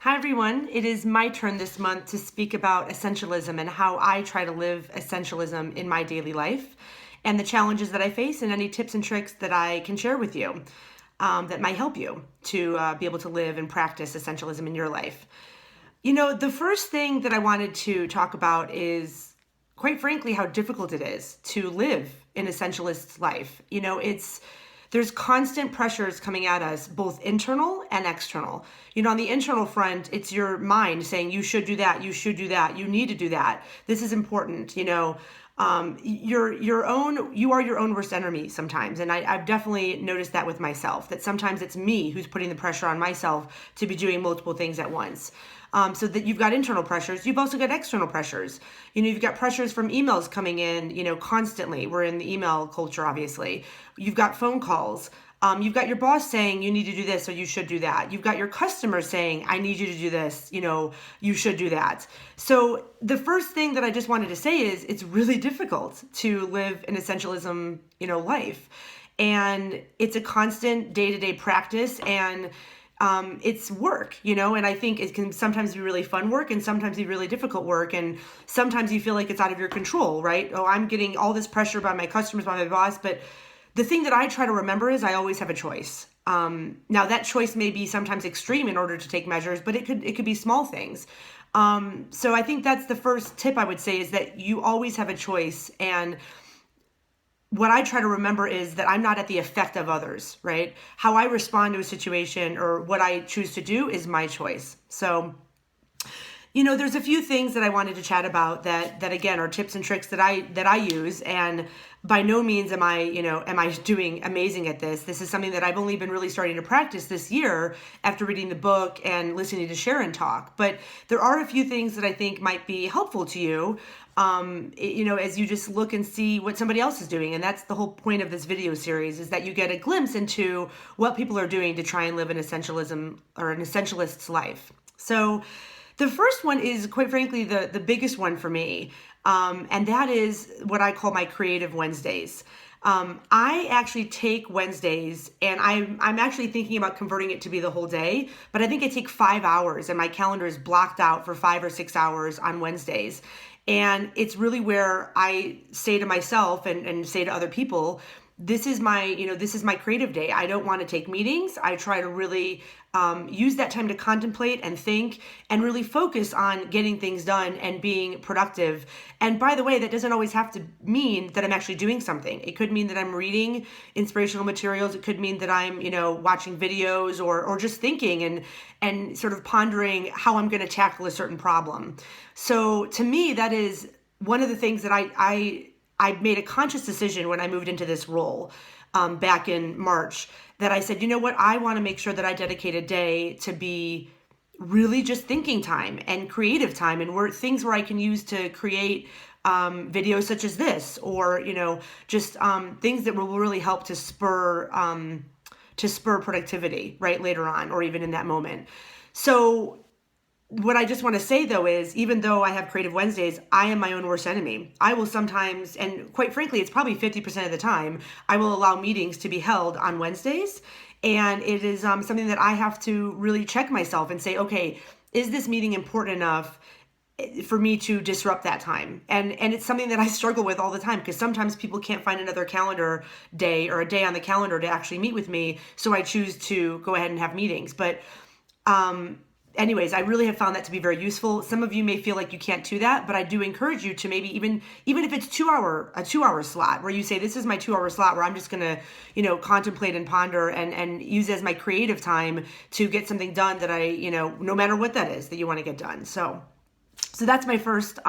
Hi everyone, it is my turn this month to speak about essentialism and how I try to live essentialism in my daily life and the challenges that I face and any tips and tricks that I can share with you that might help you to be able to live and practice essentialism in your life. The first thing that I wanted to talk about is, quite frankly, how difficult it is to live an essentialist's life. There's constant pressures coming at us, both internal and external. On the internal front, it's your mind saying you should do that, you should do that, you need to do that. This is important. You are your own worst enemy sometimes, and I've definitely noticed that with myself. That sometimes it's me who's putting the pressure on myself to be doing multiple things at once. So that you've got internal pressures, you've also got external pressures. You've got pressures from emails coming in, constantly. We're in the email culture, obviously. You've got phone calls. You've got your boss saying you need to do this or you should do that. You've got your customers saying, I need you to do this, you should do that. So the first thing that I just wanted to say is it's really difficult to live an essentialism, life. And it's a constant day-to-day practice, and it's work, and I think it can sometimes be really fun work and sometimes be really difficult work. And sometimes you feel like it's out of your control, right? Oh, I'm getting all this pressure by my customers, by my boss. But the thing that I try to remember is I always have a choice. Now that choice may be sometimes extreme in order to take measures, but it could be small things. So I think that's the first tip I would say, is that you always have a choice. And what I try to remember is that I'm not at the effect of others, right? How I respond to a situation or what I choose to do is my choice. So, there's a few things that I wanted to chat about that again are tips and tricks that I use. And by no means am I doing amazing at this. This is something that I've only been really starting to practice this year after reading the book and listening to Sharon talk. But there are a few things that I think might be helpful to you. As you just look and see what somebody else is doing. And that's the whole point of this video series, is that you get a glimpse into what people are doing to try and live an essentialism or an essentialist's life. So the first one is, quite frankly, the biggest one for me. And that is what I call my creative Wednesdays. I actually take Wednesdays, and I'm actually thinking about converting it to be the whole day, but I think I take 5 hours, and my calendar is blocked out for 5 or 6 hours on Wednesdays. And it's really where I say to myself and say to other people, this is my creative day. I don't want to take meetings. I try to really use that time to contemplate and think and really focus on getting things done and being productive. And by the way, that doesn't always have to mean that I'm actually doing something. It could mean that I'm reading inspirational materials. It could mean that I'm, watching videos or just thinking and sort of pondering how I'm going to tackle a certain problem. So to me, that is one of the things that I made a conscious decision when I moved into this role back in March, that I said, I want to make sure that I dedicate a day to be really just thinking time and creative time, and things where I can use to create videos such as this, or just things that will really help to spur productivity right later on, or even in that moment. So what I just want to say, though, is even though I have creative Wednesdays, I am my own worst enemy. I will sometimes, and quite frankly, it's probably 50% of the time, I will allow meetings to be held on Wednesdays. And it is something that I have to really check myself and say, okay, is this meeting important enough for me to disrupt that time? And it's something that I struggle with all the time, because sometimes people can't find another calendar day or a day on the calendar to actually meet with me. So I choose to go ahead and have meetings. But anyways, I really have found that to be very useful. Some of you may feel like you can't do that, but I do encourage you to maybe even if it's a 2-hour slot, where you say, this is my 2-hour slot where I'm just going to, contemplate and ponder and use as my creative time to get something done that I, no matter what that is that you want to get done. So that's my first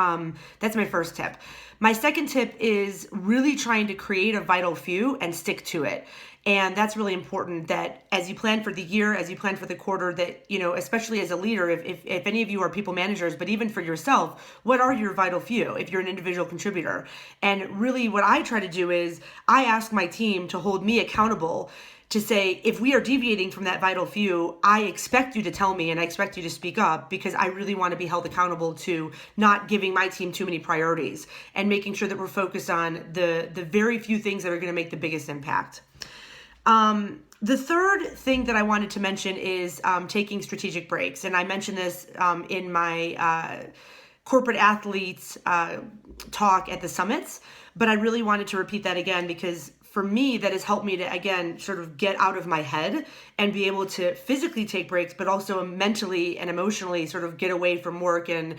tip. My second tip is really trying to create a vital few and stick to it. And that's really important, that as you plan for the year, as you plan for the quarter, that, especially as a leader, if any of you are people managers, but even for yourself, what are your vital few if you're an individual contributor? And really what I try to do is I ask my team to hold me accountable, to say, if we are deviating from that vital few, I expect you to tell me and I expect you to speak up, because I really want to be held accountable to not giving my team too many priorities and making sure that we're focused on the very few things that are going to make the biggest impact. The third thing that I wanted to mention is taking strategic breaks. And I mentioned this in my corporate athletes talk at the summits, but I really wanted to repeat that again because for me, that has helped me to, again, sort of get out of my head and be able to physically take breaks, but also mentally and emotionally sort of get away from work and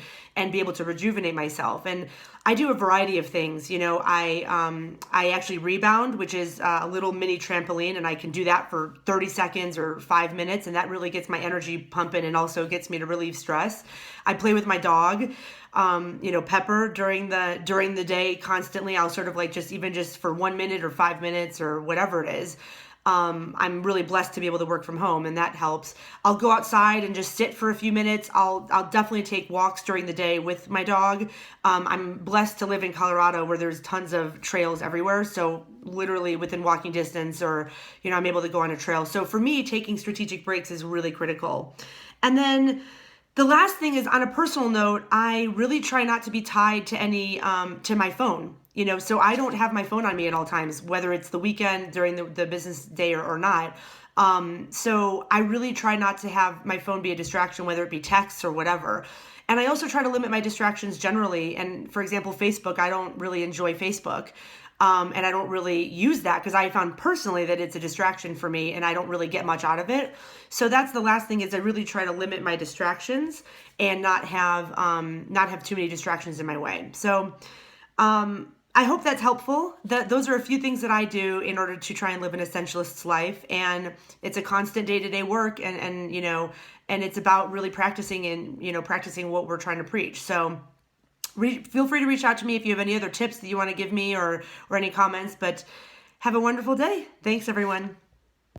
be able to rejuvenate myself. And I do a variety of things. I actually rebound, which is a little mini trampoline, and I can do that for 30 seconds or 5 minutes, and that really gets my energy pumping and also gets me to relieve stress. I play with my dog. Pepper during the day constantly. I'll sort of like just for 1 minute or 5 minutes or whatever it is. I'm really blessed to be able to work from home, and that helps. I'll go outside and just sit for a few minutes. I'll definitely take walks during the day with my dog. I'm blessed to live in Colorado where there's tons of trails everywhere. So literally within walking distance or, I'm able to go on a trail. So for me, taking strategic breaks is really critical. And then the last thing is, on a personal note, I really try not to be tied to to my phone, so I don't have my phone on me at all times, whether it's the weekend during the business day or not. So I really try not to have my phone be a distraction, whether it be texts or whatever. And I also try to limit my distractions generally. And for example, Facebook, I don't really enjoy Facebook. And I don't really use that because I found personally that it's a distraction for me and I don't really get much out of it. So that's the last thing is I really try to limit my distractions and not have too many distractions in my way. So I hope that's helpful. Those are a few things that I do in order to try and live an essentialist's life. And it's a constant day-to-day work and it's about really practicing and, practicing what we're trying to preach. So feel free to reach out to me if you have any other tips that you want to give me or any comments, but have a wonderful day. Thanks, everyone.